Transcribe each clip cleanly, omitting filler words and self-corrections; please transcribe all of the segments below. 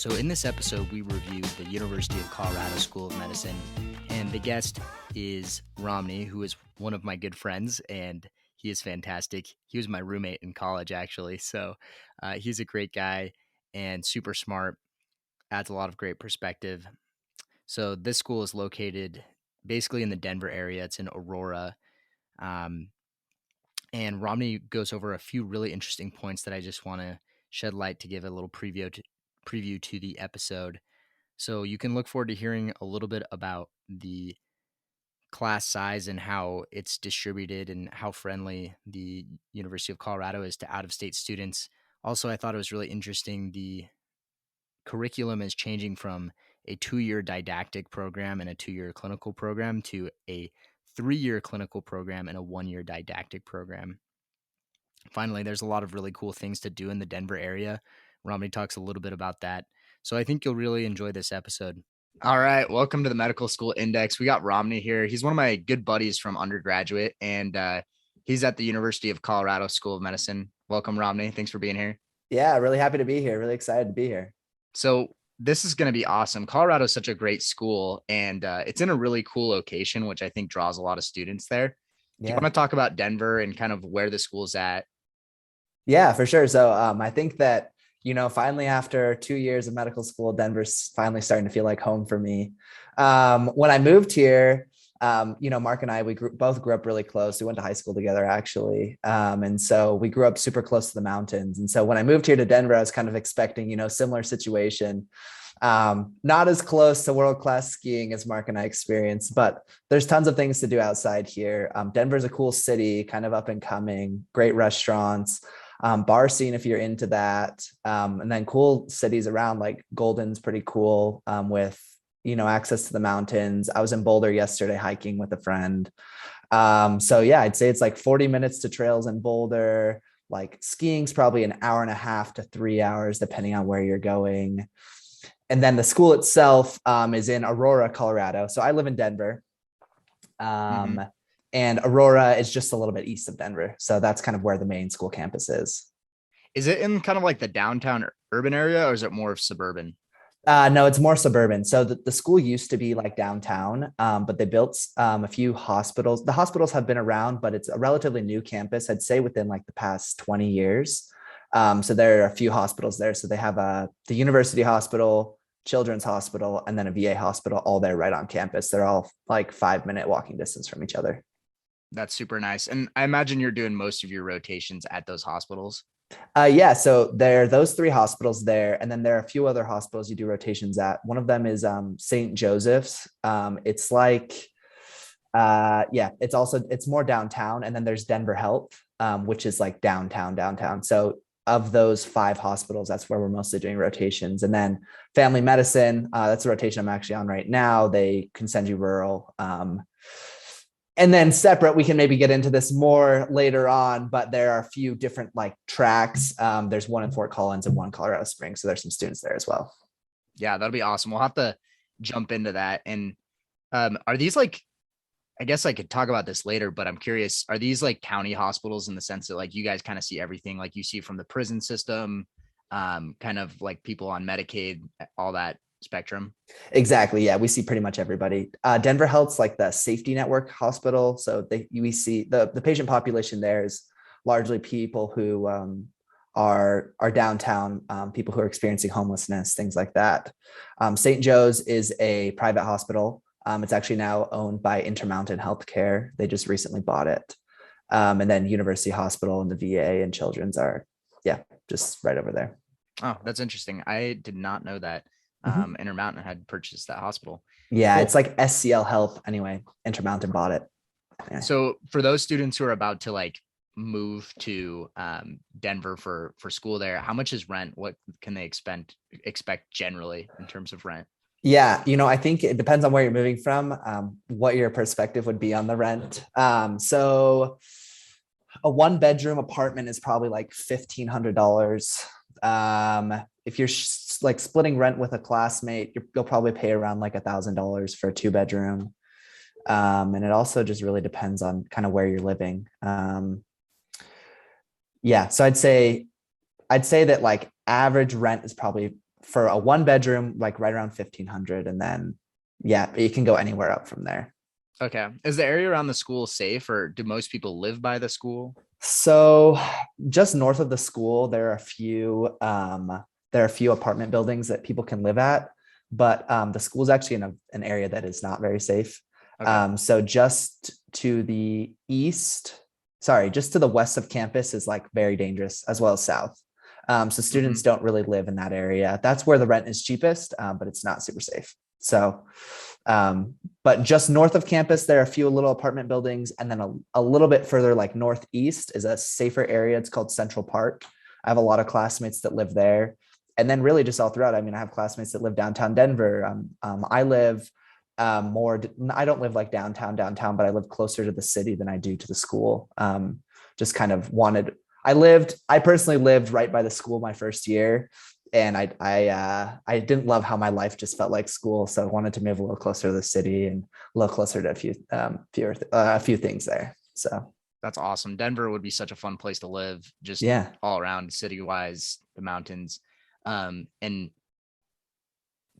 So in this episode, we reviewed the University of Colorado School of Medicine, and the guest is Romney, who is one of my good friends, and he is fantastic. He was my roommate in college, actually, so he's a great guy and super smart, adds a lot of great perspective. So this school is located basically in the Denver area. It's in Aurora, um, and Romney goes over a few really interesting points that I just want to shed light to give a little preview to the episode. So you can look forward to hearing a little bit about the class size and how it's distributed and how friendly the University of Colorado is to out-of-state students. Also, I thought it was really interesting. The curriculum is changing from a 2-year didactic program and a 2-year clinical program to a 3-year clinical program and a 1-year didactic program. Finally, there's a lot of really cool things to do in the Denver area. Romney talks a little bit about that. So I think you'll really enjoy this episode. All right. Welcome to the Medical School Index. We got Romney here. He's one of my good buddies from undergraduate, and he's at the University of Colorado School of Medicine. Welcome, Romney. Thanks for being here. Yeah, really happy to be here. Really excited to be here. So this is going to be awesome. Colorado is such a great school, and it's in a really cool location, which I think draws a lot of students there. Do you want to talk about Denver and kind of where the school's at? Yeah, for sure. So I think that, finally after 2 years of medical school, Denver's finally starting to feel like home for me. When I moved here, Mark and I, both grew up really close. We went to high school together, actually. And so we grew up super close to the mountains. And so when I moved here to Denver, I was kind of expecting, similar situation. Not as close to world-class skiing as Mark and I experienced, but there's tons of things to do outside here. Denver's a cool city, kind of up and coming, great restaurants, bar scene if you're into that. And then cool cities around, like Golden's pretty cool, with access to the mountains. I was in Boulder yesterday hiking with a friend. So yeah, I'd say it's like 40 minutes to trails in Boulder. Like skiing's probably an hour and a half to 3 hours, depending on where you're going. And then the school itself is in Aurora, Colorado. So I live in Denver. And Aurora is just a little bit east of Denver. So that's kind of where the main school campus is. Is it in kind of like the downtown urban area, or is it more of suburban? No, it's more suburban. So the school used to be like downtown, but they built a few hospitals. The hospitals have been around, but it's a relatively new campus, I'd say within like the past 20 years. So there are a few hospitals there. So they have the University Hospital, Children's Hospital, and then a VA hospital, all there right on campus. They're all like 5-minute walking distance from each other. That's super nice. And I imagine you're doing most of your rotations at those hospitals. Yeah, so there are those 3 hospitals there, and then there are a few other hospitals you do rotations at. One of them is St. Joseph's. It's like, it's more downtown, and then there's Denver Health, which is like downtown. So of those 5 hospitals, that's where we're mostly doing rotations. And then family medicine, that's a rotation I'm actually on right now. They can send you rural. And then separate, we can maybe get into this more later on, but there are a few different like tracks. There's one in Fort Collins and one in Colorado Springs. So there's some students there as well. Yeah, that'll be awesome. We'll have to jump into that. And are these like, I guess I could talk about this later, but I'm curious, are these like county hospitals in the sense that like you guys kind of see everything like you see from the prison system, kind of like people on Medicaid, all that spectrum? Exactly. Yeah, we see pretty much everybody. Denver Health's like the safety network hospital. So we see the patient population there is largely people who are downtown, people who are experiencing homelessness, things like that. St. Joe's is a private hospital. It's actually now owned by Intermountain Healthcare. They just recently bought it. And then University Hospital and the VA and Children's are, just right over there. Oh, that's interesting. I did not know that. Intermountain had purchased that hospital. Yeah, Cool. It's like SCL Health. Anyway, Intermountain bought it. Yeah. So for those students who are about to like move to Denver for school there, how much is rent? What can they expect generally in terms of rent? Yeah, I think it depends on where you're moving from, what your perspective would be on the rent. So a 1-bedroom apartment is probably like $1,500. If you're like splitting rent with a classmate, you'll probably pay around like $1,000 for a 2-bedroom. And it also just really depends on kind of where you're living. So I'd say that like average rent is probably for a one bedroom, like right around 1,500. And then, yeah, you can go anywhere up from there. Okay. Is the area around the school safe, or do most people live by the school? So just north of the school, there are a few apartment buildings that people can live at, but the school is actually in an area that is not very safe. Okay. So just to the east, sorry, just to the west of campus is like very dangerous, as well as south. So Hmm. students don't really live in that area. That's where the rent is cheapest, but it's not super safe. So um, but just north of campus, there are a few little apartment buildings. And then a little bit further, like northeast, is a safer area. It's called Central Park. I have a lot of classmates that live there. And then really just all throughout, I mean, I have classmates that live downtown Denver. I live more, I don't live like downtown, but I live closer to the city than I do to the school. Just kind of wanted, I personally lived right by the school my first year, and I didn't love how my life just felt like school, so I wanted to move a little closer to the city and a little closer to a few things there. So That's awesome. Denver would be such a fun place to live, just yeah, all around city wise, the mountains. And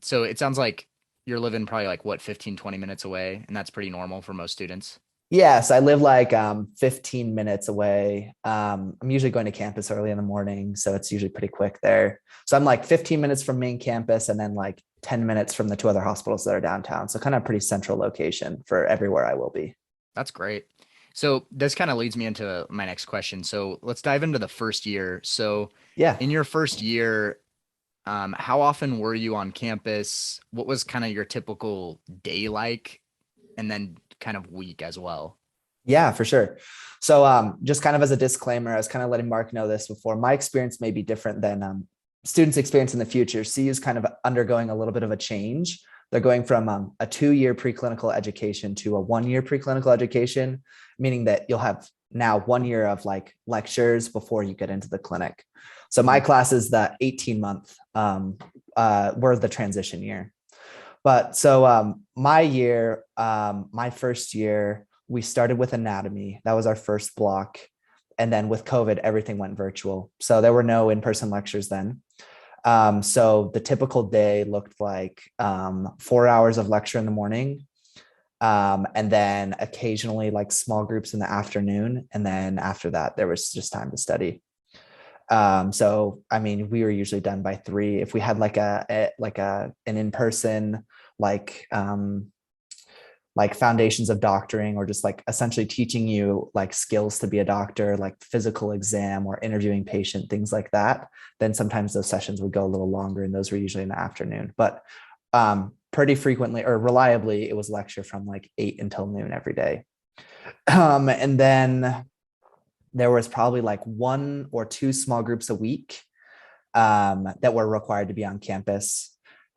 so it sounds like you're living probably like what, 15, 20 minutes away, and that's pretty normal for most students. yes, I live like 15 minutes away. I'm usually going to campus early in the morning, so it's usually pretty quick there. So I'm like 15 minutes from main campus, and then like 10 minutes from the two other hospitals that are downtown. So kind of pretty central location for everywhere I will be. That's great. So this kind of leads me into my next question. So let's dive into the first year. So Yeah. in your first year, how often were you on campus? What was kind of your typical day like? And then kind of week as well. Yeah, for sure. So just kind of as a disclaimer, I was kind of letting Mark know this before. My experience may be different than students' experience in the future. CU is kind of undergoing a little bit of a change. They're going from a 2-year preclinical education to a 1-year preclinical education, meaning that you'll have now 1 year of like lectures before you get into the clinic. So my Mhm. class is the 18-month, we're the transition year. But so my first year, we started with anatomy. That was our first block. And then with COVID, everything went virtual. So there were no in-person lectures then. So the typical day looked like 4 hours of lecture in the morning. And then occasionally like small groups in the afternoon. And then after that, there was just time to study. So I mean, we were usually done by 3. If we had like an in-person like like foundations of doctoring, or just like essentially teaching you like skills to be a doctor, like physical exam or interviewing patient, things like that, then sometimes those sessions would go a little longer, and those were usually in the afternoon. But pretty frequently or reliably, it was lecture from like 8 until noon every day. And then there was probably like 1 or 2 small groups a week that were required to be on campus.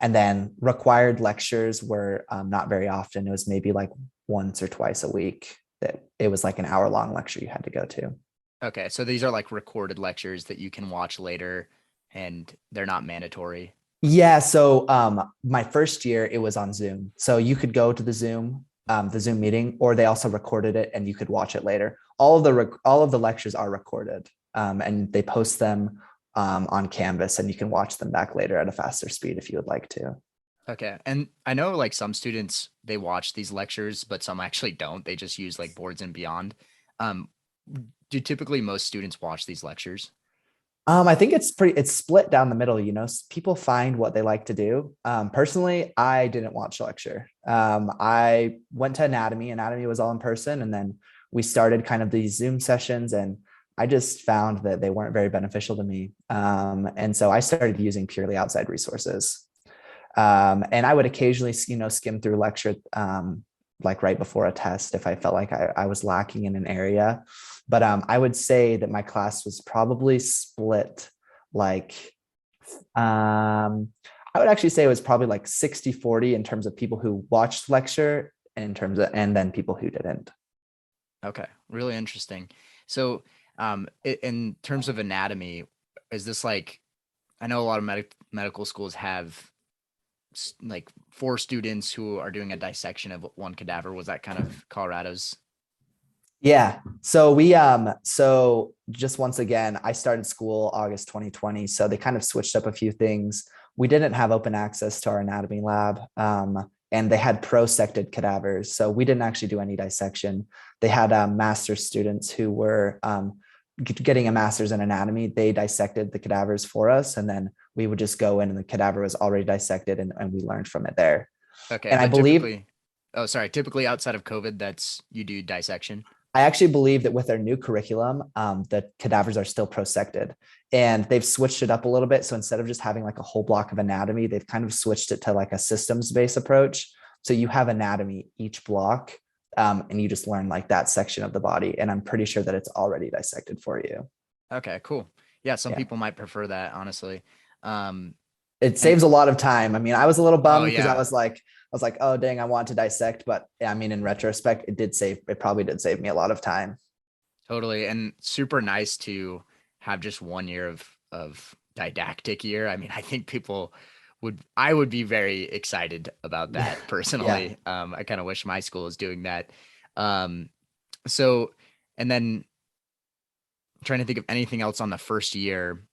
And then required lectures were not very often. It was maybe like once or twice a week that it was like an hour-long lecture you had to go to. Okay. So these are like recorded lectures that you can watch later and they're not mandatory. Yeah. So my first year, it was on Zoom. So you could go to the Zoom meeting, or they also recorded it and you could watch it later. All of the lectures are recorded, and they post them on Canvas, and you can watch them back later at a faster speed if you would like to. Okay. And I know like some students they watch these lectures, but some actually don't. They just use like boards and beyond. Um, do typically most students watch these lectures? I think it's split down the middle. People find what they like to do. Personally, I didn't watch lecture. I went to anatomy. Anatomy was all in person, and then we started kind of these Zoom sessions, and I just found that they weren't very beneficial to me. And so I started using purely outside resources. And I would occasionally, skim through lecture, like right before a test if I felt like I was lacking in an area. But I would say that my class was probably split like, I would actually say it was probably like 60-40 in terms of people who watched lecture, and then people who didn't. Okay. Really interesting. So, in terms of anatomy, is this like, I know a lot of medical schools have like 4 students who are doing a dissection of one cadaver. Was that kind of Colorado's? Yeah. So just once again, I started school August 2020. So they kind of switched up a few things. we didn't have open access to our anatomy lab. And they had prosected cadavers. So we didn't actually do any dissection. They had master's students who were getting a master's in anatomy. They dissected the cadavers for us. And then we would just go in and the cadaver was already dissected and we learned from it there. Okay, And I but believe typically, oh, sorry, typically outside of COVID, that's you do dissection. I actually believe that with their new curriculum, the cadavers are still prosected and they've switched it up a little bit. So instead of just having like a whole block of anatomy, they've kind of switched it to like a systems based approach. So you have anatomy each block and you just learn like that section of the body. And I'm pretty sure that it's already dissected for you. Okay, cool. Yeah, some Yeah. people might prefer that, honestly. Um, It and saves a lot of time. I mean, I was a little oh bummed because yeah, I was like, oh dang, I want to dissect, but I mean, in retrospect, it probably did save me a lot of time. totally. And super nice to have just 1 year of didactic year. I mean, I think I would be very excited about Yeah. that Yeah. personally. I kind of wish my school was doing that. Um, so, and then trying to think of anything else on the first year.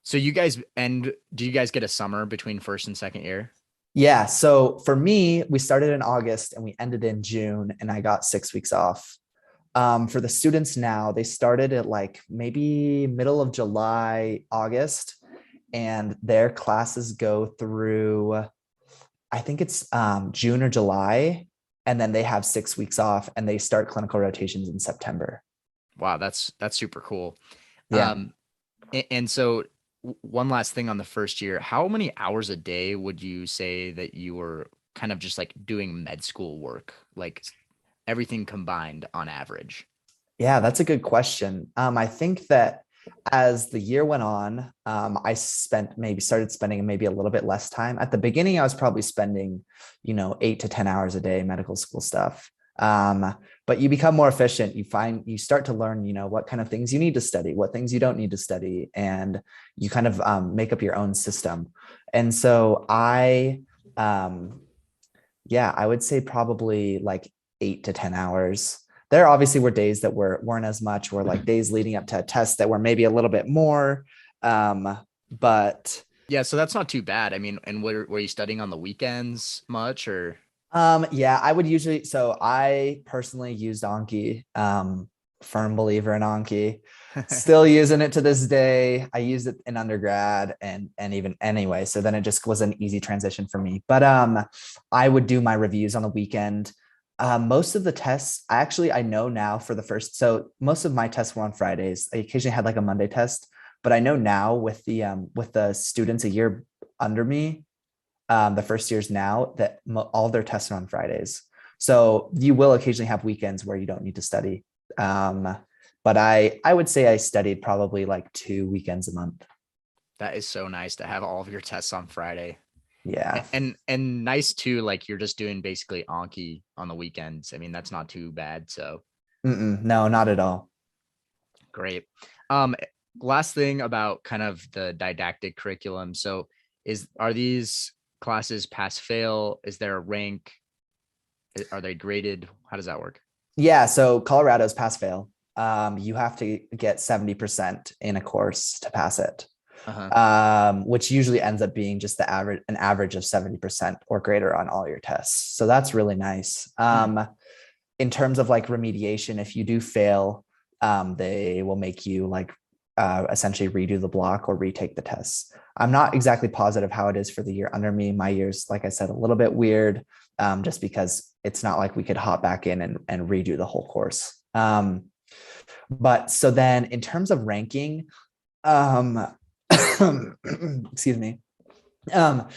So do you guys get a summer between first and second year? Yeah. So for me, we started in August and we ended in June, and I got 6 weeks off. For the students now, they started at like maybe middle of July, August, and their classes go through, I think it's June or July. And then they have 6 weeks off and they start clinical rotations in September. Wow, that's super cool. Yeah. And so one last thing on the first year, how many hours a day would you say that you were kind of just like doing med school work, like everything combined on average? Yeah, that's a good question. I think that as the year went on, I started spending maybe a little bit less time. At the beginning, I was probably spending, 8 to 10 hours a day medical school stuff. But you become more efficient. You start to learn, what kind of things you need to study, what things you don't need to study, and you kind of make up your own system. And so yeah, I would say probably like 8 to 10 hours. There obviously were days that weren't as much, or like days leading up to a test that were maybe a little bit more. But Yeah, so that's not too bad. I mean, and were you studying on the weekends much or? yeah, I would usually. So I personally used Anki. Firm believer in Anki. Still using it to this day. I used it in undergrad and even anyway. So then it just was an easy transition for me. But I would do my reviews on the weekend. Most of the tests, I know now for the first. So most of my tests were on Fridays. I occasionally had like a Monday test, but I know now with the students a year under me, the first years now that all their tests are on Fridays. So you will occasionally have weekends where you don't need to study. Um, but I would say I studied probably like 2 weekends a month. That is so nice to have all of your tests on Friday. Yeah. And nice too, like you're just doing basically Anki on the weekends. I mean, that's not too bad. So No, not at all. great. Last thing about kind of the didactic curriculum. So are these classes pass fail? Is there a rank? Are they graded? How does that work? Yeah. So Colorado's pass fail. You have to get 70% in a course to pass it. Uh-huh. Which usually ends up being just an average of 70% or greater on all your tests. So that's really nice. Hmm. In terms of like remediation, if you do fail, they will make you like essentially redo the block or retake the tests. I'm not exactly positive how it is for the year under me. My year's, like I said, a little bit weird, just because it's not like we could hop back in and redo the whole course. But so then in terms of ranking, um, excuse me. Um,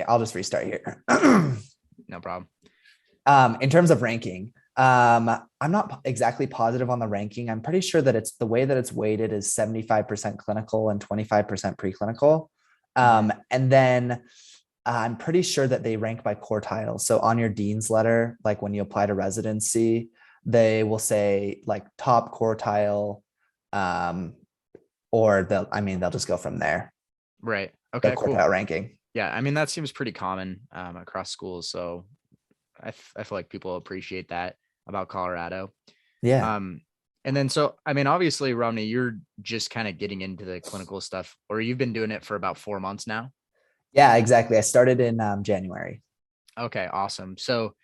I'll just restart here. No problem. In terms of ranking, I'm not exactly positive on the ranking. I'm pretty sure that it's the way that it's weighted is 75% clinical and 25% preclinical. And then I'm pretty sure that they rank by quartile. So on your dean's letter, like when you apply to residency, they will say like top quartile, or they'll just go from there, Right. the Okay, cool. quartile ranking. Yeah, I mean that seems pretty common across schools, so I feel like people appreciate that about Colorado. Yeah. Um, and then so I mean, obviously, Romney, you're just kind of getting into the clinical stuff, or you've been doing it for about 4 months now. Yeah, exactly. I started in January. Okay, awesome. So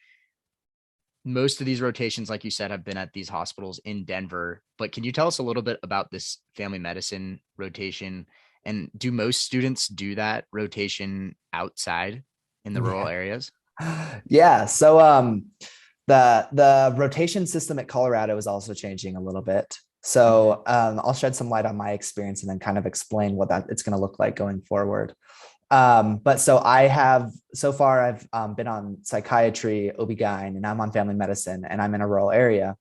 most of these rotations, like you said, have been at these hospitals in Denver. But can you tell us a little bit about this family medicine rotation? And do most students do that rotation outside in the rural Yeah. areas? Yeah. So the rotation system at Colorado is also changing a little bit. Mm-hmm. So I'll shed some light on my experience and then kind of explain what that it's going to look like going forward. But so I have so far I've been on psychiatry, OB-GYN, and I'm on family medicine, and I'm in a rural area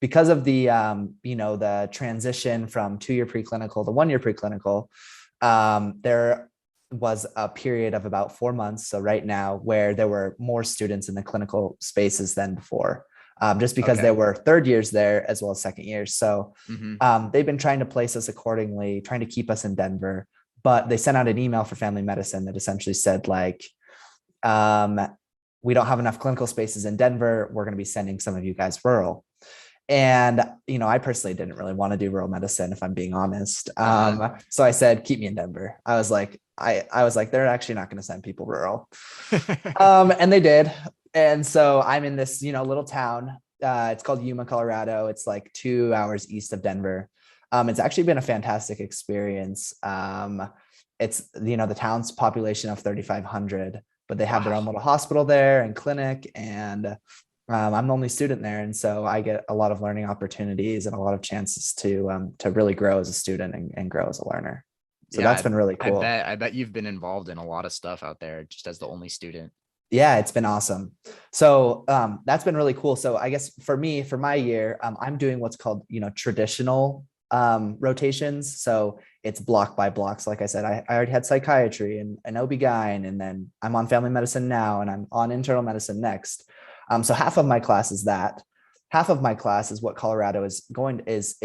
because of the the transition from 2-year preclinical to 1-year preclinical. There was a period of about 4 months, so right now, where there were more students in the clinical spaces than before, just because there Okay. were third years there as well as second years. So Mm-hmm. they've been trying to place us accordingly, trying to keep us in Denver. But they sent out an email for family medicine that essentially said like, um, we don't have enough clinical spaces in Denver. We're going to be sending some of you guys rural. And I personally didn't really want to do rural medicine, if I'm being honest. Uh-huh. So I said, keep me in Denver. I was like, they're actually not going to send people rural. And they did. And so I'm in this, little town. It's called Yuma, Colorado. It's like 2 hours east of Denver. It's actually been a fantastic experience. It's, the town's population of 3,500, but they have their Wow. own little hospital there and clinic. And I'm the only student there. And so I get a lot of learning opportunities and a lot of chances to really grow as a student and grow as a learner. So Yeah, that's been really I cool. bet I bet you've been involved in a lot of stuff out there just as the only student. Yeah, it's been awesome. So that's been really cool. So I guess for me, for my year, I'm doing what's called, traditional rotations. So it's block by blocks. Like I said, I already had psychiatry and OB-GYN, and then I'm on family medicine now, and I'm on internal medicine next. So half of my class is that. Half of my class is what Colorado is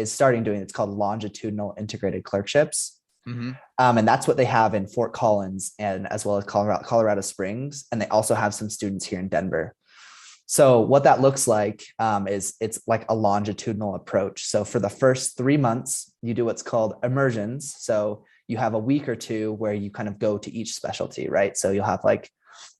starting doing. It's called longitudinal integrated clerkships. Mm-hmm. And that's what they have in Fort Collins and as well as Colorado Springs. And they also have some students here in Denver. So what that looks like is it's like a longitudinal approach. So for the first 3 months, you do what's called immersions. So you have a week or two where you kind of go to each specialty, right? So you'll have like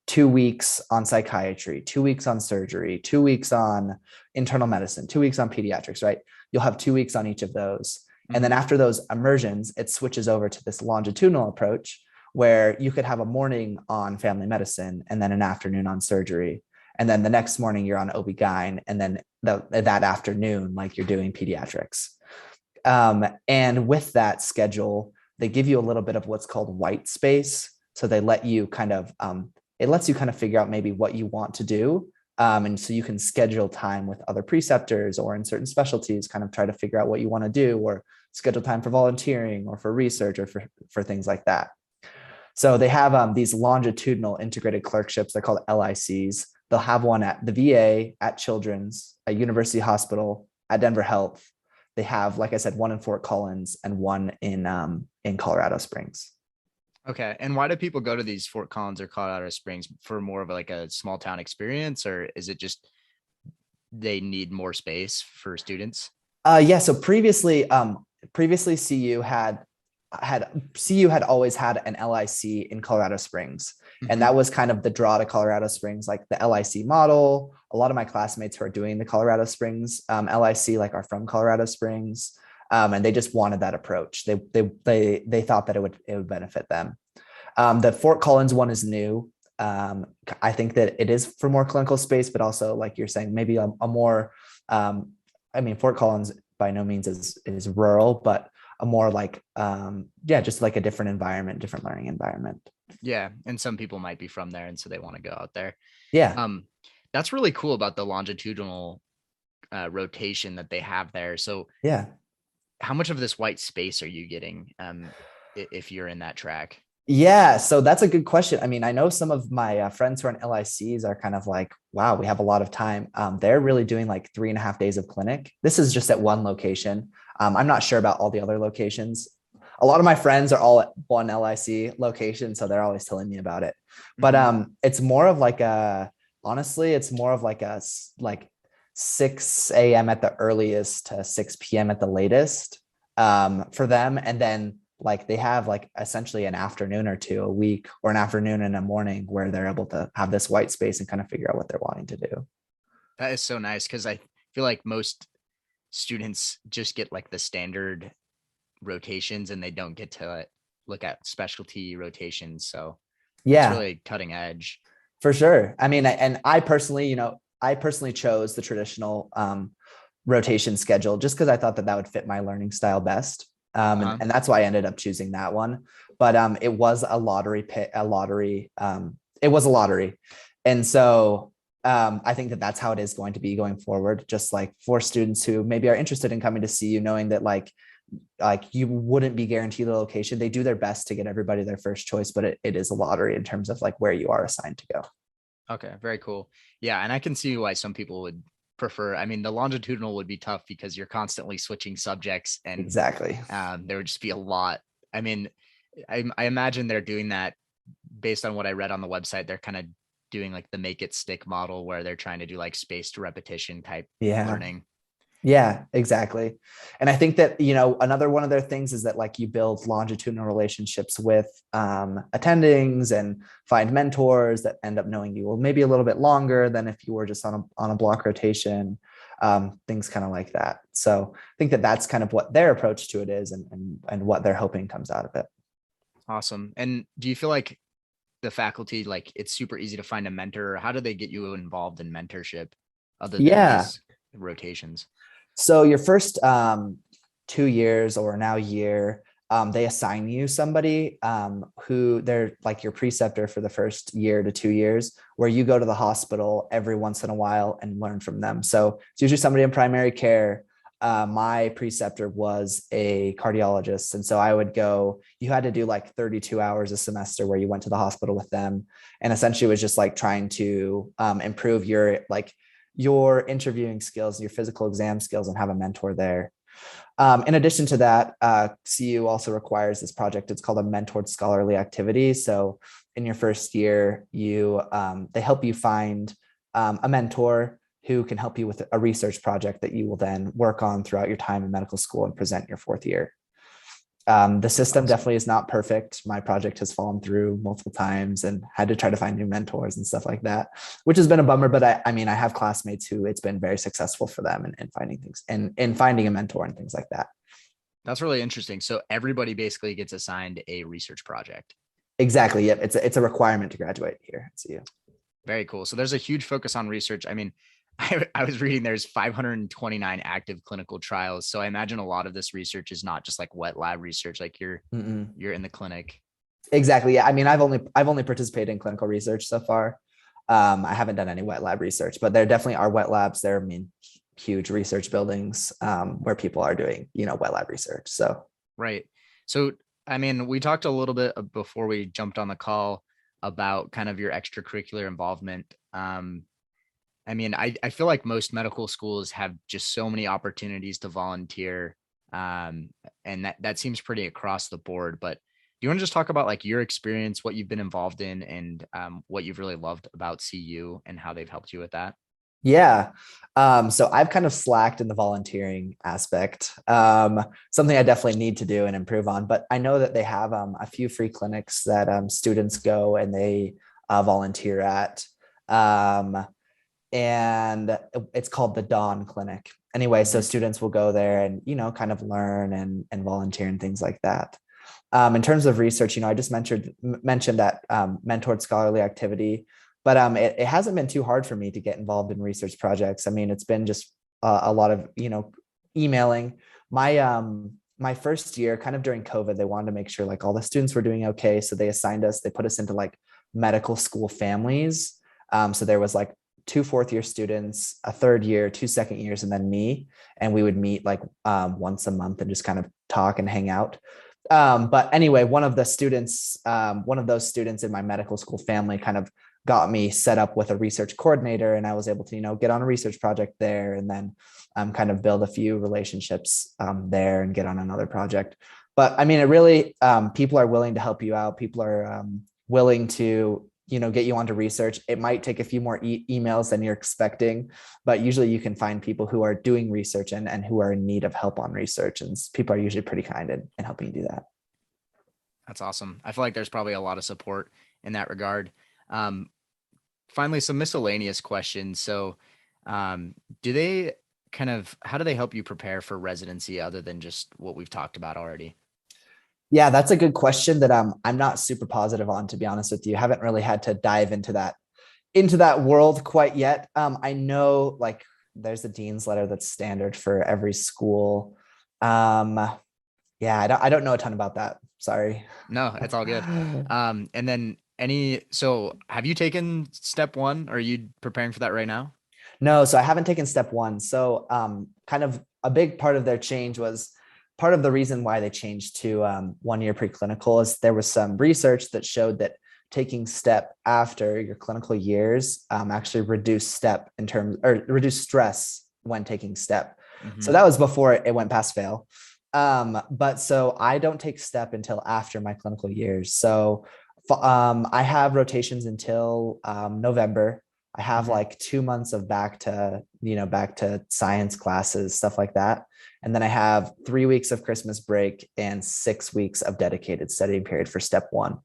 2 weeks on psychiatry, 2 weeks on surgery, 2 weeks on internal medicine, 2 weeks on pediatrics, right? You'll have 2 weeks on each of those. And then Mm-hmm. after those immersions, it switches over to this longitudinal approach where you could have a morning on family medicine and then an afternoon on surgery. And then the next morning you're on OB-GYN, and then that afternoon, like you're doing pediatrics. And with that schedule, they give you a little bit of what's called white space. So they let you kind of, it lets you kind of figure out maybe what you want to do. And so you can schedule time with other preceptors or in certain specialties, kind of try to figure out what you want to do, or schedule time for volunteering or for research or for things like that. So they have these longitudinal integrated clerkships. They're called LICs. They'll have one at the VA, at Children's, at University Hospital, at Denver Health. They have, like I said, one in Fort Collins and one in Colorado Springs. Okay. And why do people go to these Fort Collins or Colorado Springs for more of like a small town experience, or is it just they need more space for students? Yeah. So previously CU had always had an LIC in Colorado Springs. And Mm-hmm. that was kind of the draw to Colorado Springs, like the LIC model. A lot of my classmates who are doing the Colorado Springs LIC, like, are from Colorado Springs. And they just wanted that approach. They thought that it would benefit them. The Fort Collins one is new. I think that it is for more clinical space, but also, like you're saying, maybe a more, I mean, Fort Collins by no means is rural, but a more like, yeah, just like a different environment, different learning environment. Yeah. And some people might be from there, and so they want to go out there. Yeah. Um, that's really cool about the longitudinal rotation that they have there. So Yeah. how much of this white space are you getting if you're in that track? Yeah, so that's a good question. I mean, I know some of my friends who are in LICs are kind of like, wow, we have a lot of time. They're really doing like 3.5 days of clinic. This is just at one location. I'm not sure about all the other locations. A lot of my friends are all at one LIC location, so they're always telling me about it. But Mm-hmm. it's more of like honestly, it's more of like like 6 a.m. at the earliest to 6 p.m. at the latest for them. And then like they have like essentially an afternoon or two a week, or an afternoon and a morning, where they're able to have this white space and kind of figure out what they're wanting to do. That is so nice because I feel like most students just get like the standard rotations and they don't get to look at specialty rotations. So that's Yeah, really cutting edge. for sure. I mean, and I personally, I personally chose the traditional rotation schedule just because I thought that that would fit my learning style best. Uh-huh. And that's why I ended up choosing that one. But it was a lottery pit, a lottery. It was a lottery. And so I think that that's how it is going to be going forward. Just like for students who maybe are interested in coming to see you, knowing that like you wouldn't be guaranteed a location. They do their best to get everybody their first choice, but it is a lottery in terms of like where you are assigned to go. Okay, very cool. Yeah, and I can see why some people would prefer. I mean, the longitudinal would be tough because you're constantly switching subjects, and Exactly. there would just be a lot. I mean, I imagine they're doing that based on what I read on the website. They're kind of doing like the make it stick model where they're trying to do like spaced repetition type Yeah. learning. Yeah, exactly. And I think that, another one of their things is that like you build longitudinal relationships with attendings and find mentors that end up knowing you maybe a little bit longer than if you were just on a block rotation, things kind of like that. So I think that that's kind of what their approach to it is, and what they're hoping comes out of it. Awesome. And do you feel like the faculty, like it's super easy to find a mentor? How do they get you involved in mentorship other than Yeah. these rotations? So your first 2 years or now year, they assign you somebody who they're like your preceptor for the first year to 2 years, where you go to the hospital every once in a while and learn from them. So it's usually somebody in primary care. My preceptor was a cardiologist. And so I would go, you had to do like 32 hours a semester where you went to the hospital with them. And essentially it was just like trying to improve your interviewing skills, your physical exam skills, and have a mentor there. In addition to that, CU also requires this project. It's called a mentored scholarly activity. So in your first year, they help you find a mentor who can help you with a research project that you will then work on throughout your time in medical school and present your fourth year. The system definitely is not perfect. My project has fallen through multiple times and had to try to find new mentors and stuff like that, which has been a bummer. But I mean, I have classmates who it's been very successful for them in finding things and in finding a mentor and things like that. That's really interesting. So everybody basically gets assigned a research project. Exactly. Yep. It's a requirement to graduate here at CU. Very cool. So there's a huge focus on research. I mean, I was reading there's 529 active clinical trials. So I imagine a lot of this research is not just like wet lab research, like you're in the clinic. Exactly. Yeah. I mean, I've only participated in clinical research so far. I haven't done any wet lab research, but there definitely are wet labs. There, I mean, huge research buildings where people are doing, wet lab research. So Right. So, I mean, we talked a little bit before we jumped on the call about kind of your extracurricular involvement. I mean, I feel like most medical schools have just so many opportunities to volunteer. And that seems pretty across the board, but do you want to just talk about like your experience, what you've been involved in, and what you've really loved about CU and how they've helped you with that? yeah. So I've kind of slacked in the volunteering aspect. Something I definitely need to do and improve on. But I know that they have a few free clinics that students go and they volunteer at. And it's called the Dawn Clinic. Anyway, so Mhm. students will go there and kind of learn and volunteer and things like that. In terms of research, I just mentioned that mentored scholarly activity, but it hasn't been too hard for me to get involved in research projects. I mean, it's been just a lot of emailing. My first year, kind of during COVID, they wanted to make sure like all the students were doing okay, so they put us into like medical school families. So there was like two fourth year students, a third year, two second years, and then me. And we would meet like once a month and just kind of talk and hang out. But anyway, one of those students in my medical school family kind of got me set up with a research coordinator, and I was able to, get on a research project there, and then kind of build a few relationships there and get on another project. But I mean, it really, people are willing to help you out. People are willing to, get you onto research. It might take a few more emails than you're expecting, but usually you can find people who are doing research and who are in need of help on research. And people are usually pretty kind in helping you do that. That's awesome. I feel like there's probably a lot of support in that regard. Um, Finally, some miscellaneous questions. So, um, do they how do they help you prepare for residency other than just what we've talked about already? Yeah, that's a good question that I'm not super positive on, to be honest with you. Haven't really had to dive into that world quite yet. I know like there's a dean's letter that's standard for every school. Um, yeah, I don't know a ton about that. Sorry. No, it's all good. And then so have you taken step one? Are you preparing for that right now? No, so I haven't taken step one. So, kind of a big part of their change was part of the reason why they changed to 1 year preclinical is there was some research that showed that taking step after your clinical years actually reduce step in terms or reduce stress when taking step. So Hmm. that was before it went past fail. But so I don't take step until after my clinical years. So I have rotations until November. I have Hmm. like 2 months of back to science classes, stuff like that. And then I have 3 weeks of Christmas break and 6 weeks of dedicated studying period for step one.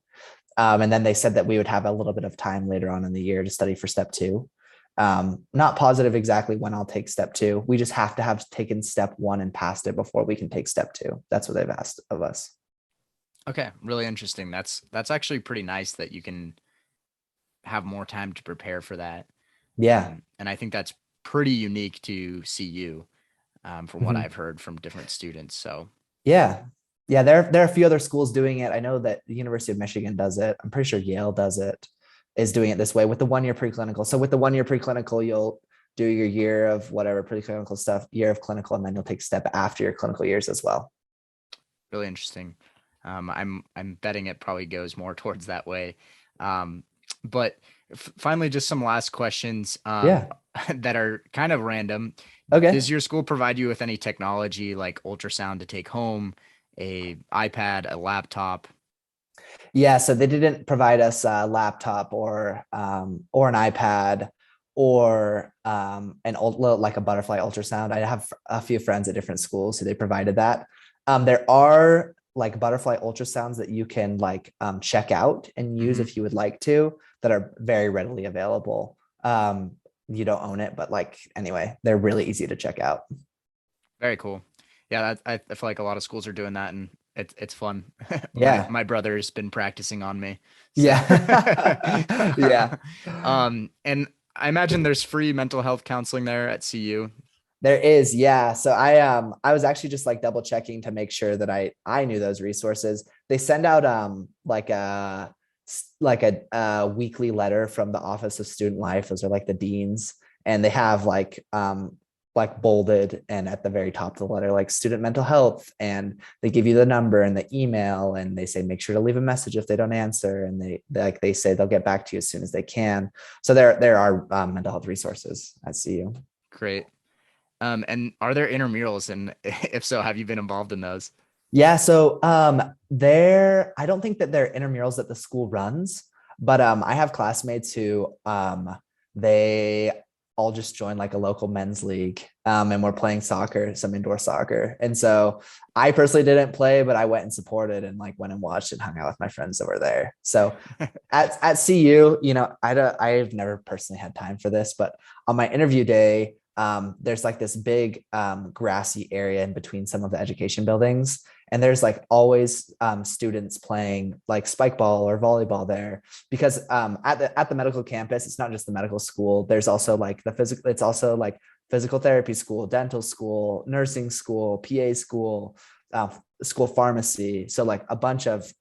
And then they said that we would have a little bit of time later on in the year to study for step two. Not positive exactly when I'll take step two. We just have to have taken step one and passed it before we can take step two. That's what they've asked of us. Okay, really interesting. That's actually pretty nice that you can have more time to prepare for that. Yeah. And I think that's pretty unique to CU, from what Mhm. I've heard from different students. So Yeah. Yeah. There are a few other schools doing it. I know that the University of Michigan does it. I'm pretty sure Yale does it, is doing it this way with the 1 year preclinical. So with the 1 year preclinical, you'll do your year of whatever preclinical stuff, year of clinical, and then you'll take step after your clinical years as well. really interesting. I'm betting it probably goes more towards that way. Um, but finally, just some last questions Yeah. that are kind of random. Okay. Does your school provide you with any technology like ultrasound to take home, a iPad, a laptop? Yeah, so they didn't provide us a laptop or an iPad or like a butterfly ultrasound. I have a few friends at different schools who they provided that. There are like butterfly ultrasounds that you can like check out and use Hmm. if you would like to that are very readily available. You don't own it, but like anyway, they're really easy to check out. Very cool. Yeah, I feel like a lot of schools are doing that, and it's fun. Yeah. My brother's been practicing on me, so Yeah. Yeah. and I imagine there's free mental health counseling there at CU. There is, yeah. So I was actually just like double checking to make sure that I knew those resources. They send out like a weekly letter from the Office of Student Life. Those are like the deans, and they have like bolded and at the very top of the letter like student mental health, and they give you the number and the email, and they say make sure to leave a message if they don't answer, and they say they'll get back to you as soon as they can. So there are mental health resources at CU. Great. And are there intramurals? And if so, have you been involved in those? Yeah, so there I don't think that they're intramurals that the school runs, but I have classmates who they all just joined like a local men's league and we're playing soccer, some indoor soccer. And so I personally didn't play, but I went and supported and like went and watched and hung out with my friends that were there. So at CU, I've never personally had time for this, but on my interview day, there's like this big grassy area in between some of the education buildings, and there's like always students playing like spike ball or volleyball there because at the medical campus, it's not just the medical school. There's also like the physical. It's also like physical therapy school, dental school, nursing school, PA school, uh, school pharmacy. So like a bunch of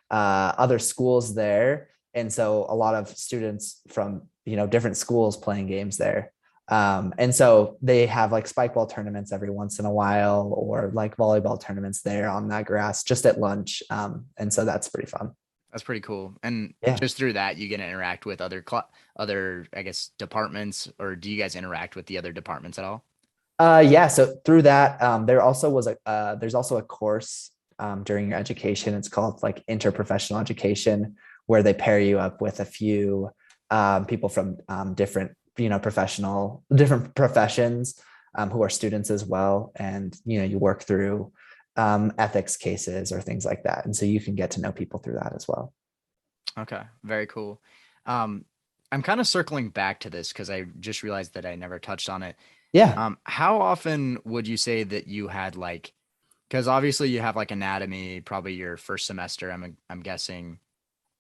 other schools there, and so a lot of students from different schools playing games there. And so they have like spike ball tournaments every once in a while, or like volleyball tournaments there on that grass just at lunch. And so that's pretty fun. That's pretty cool. And Yeah. just through that, you get to interact with other, I guess, departments, or do you guys interact with the other departments at all? Yeah. So through that, there's also a course during your education. It's called like interprofessional education, where they pair you up with a few people from different professions who are students as well, and you work through ethics cases or things like that. And so you can get to know people through that as well. Okay, very cool. Um, I'm kind of circling back to this because I just realized that I never touched on it. Yeah. How often would you say that you had like, because obviously you have like anatomy, probably your first semester, I'm guessing,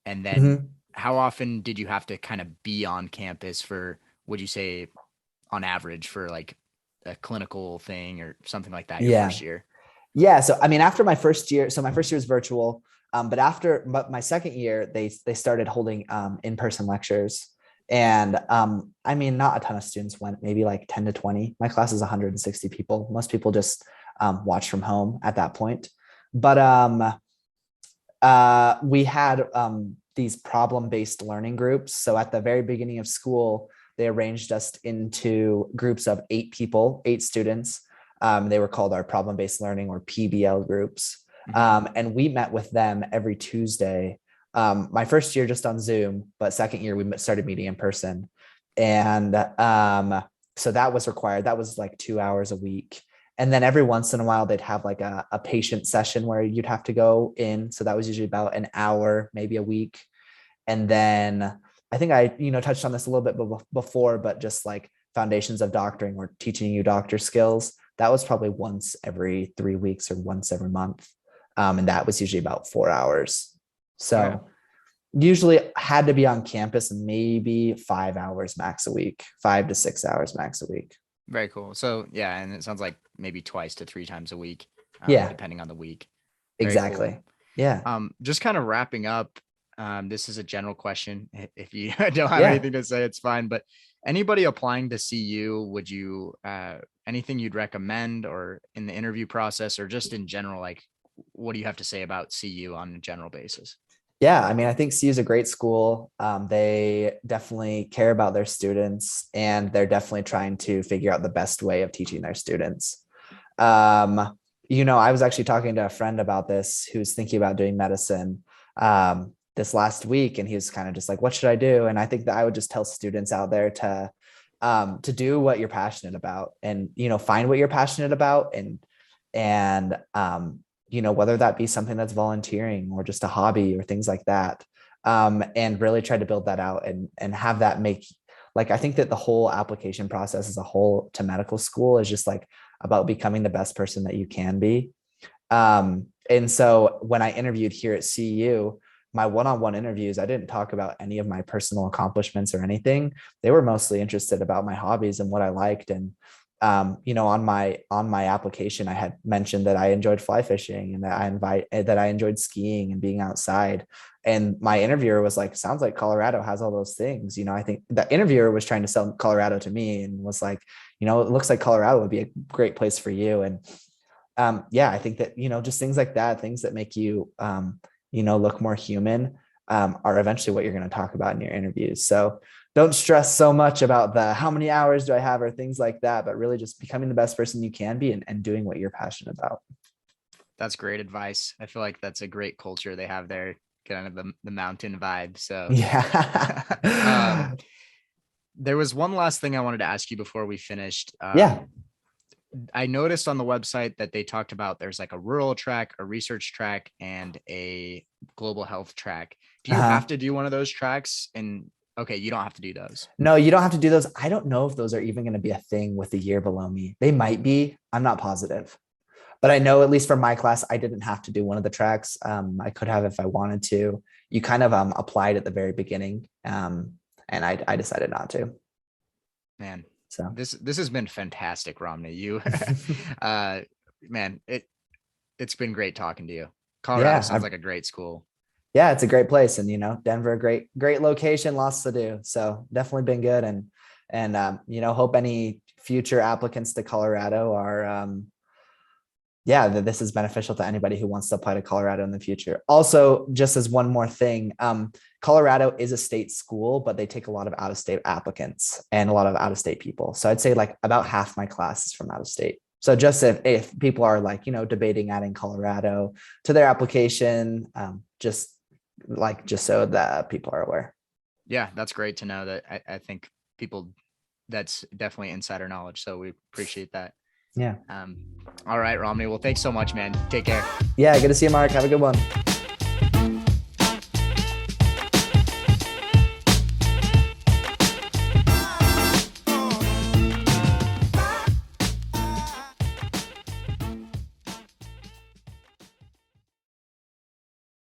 and then Mhm. how often did you have to kind of be on campus for, would you say, on average for like a clinical thing or something like that your Yeah. first year? Yeah. So, I mean, after my first year, so my first year was virtual, but after my second year, they started holding in-person lectures. And I mean, not a ton of students went, maybe like 10 to 20. My class is 160 people. Most people just watch from home at that point. But we had these problem-based learning groups. So at the very beginning of school, they arranged us into groups of 8 people, 8 students. They were called our problem-based learning or PBL groups. Mm-hmm. And we met with them every Tuesday. My first year just on Zoom, but second year we started meeting in person. And so that was required. That was like 2 hours a week. And then every once in a while, they'd have like a patient session where you'd have to go in. So that was usually about an hour, maybe a week. And then I think I, touched on this a little bit before, but just like foundations of doctoring or teaching you doctor skills, that was probably once every 3 weeks or once every month. And that was usually about 4 hours. Okay. So usually had to be on campus maybe 5 hours max a week, 5 to 6 hours max a week. Very cool. So yeah, and it sounds like maybe twice to three times a week, Yeah, depending on the week. Very cool. exactly. Yeah. Just kind of wrapping up. This is a general question. If you don't have Yeah. anything to say, it's fine. But anybody applying to CU, would you anything you'd recommend, or in the interview process, or just in general, like what do you have to say about CU on a general basis? Yeah, I mean, I think CU is a great school. They definitely care about their students, and they're definitely trying to figure out the best way of teaching their students. I was actually talking to a friend about this who's thinking about doing medicine this last week, and he was kind of just like, "What should I do?" And I think that I would just tell students out there to do what you're passionate about, and find what you're passionate about, and whether that be something that's volunteering or just a hobby or things like that. And really try to build that out and have that make, like, I think that the whole application process as a whole to medical school is just like about becoming the best person that you can be. And so when I interviewed here at CU, my one-on-one interviews, I didn't talk about any of my personal accomplishments or anything. They were mostly interested about my hobbies and what I liked. And on my application, I had mentioned that I enjoyed fly fishing and that I enjoyed skiing and being outside. And my interviewer was like, "Sounds like Colorado has all those things." I think the interviewer was trying to sell Colorado to me and was like, "It looks like Colorado would be a great place for you." And yeah, I think that just things like that, things that make you look more human, are eventually what you're going to talk about in your interviews. So don't stress so much about the how many hours do I have or things like that, but really just becoming the best person you can be and doing what you're passionate about. That's great advice. I feel like that's a great culture they have there, kind of the mountain vibe. So, um, Yeah. there was one last thing I wanted to ask you before we finished. Yeah. I noticed on the website that they talked about there's like a rural track, a research track, and a global health track. Do you have Uh-huh. to do one of those tracks? And okay, you don't have to do those. No, you don't have to do those. I don't know if those are even going to be a thing with the year below me. They might be. I'm not positive. But I know, at least for my class, I didn't have to do one of the tracks. I could have if I wanted to. You kind of applied at the very beginning, and I decided not to. Man, So this has been fantastic, Romney. You, uh, man, it's been great talking to you. Colorado yeah, sounds like a great school. yeah, it's a great place, and Denver, great location, lots to do. So definitely been good, and hope any future applicants to Colorado are yeah, that this is beneficial to anybody who wants to apply to Colorado in the future. Also, just as one more thing, Colorado is a state school, but they take a lot of out-of-state applicants and a lot of out-of-state people. So I'd say like about half my class is from out of state. So just if people are like, debating adding Colorado to their application, just so that people are aware. Yeah, that's great to know. That I think people, that's definitely insider knowledge. So we appreciate that. Yeah. All right, Romney. Well, thanks so much, man. Take care. Yeah. Good to see you, Mark. Have a good one.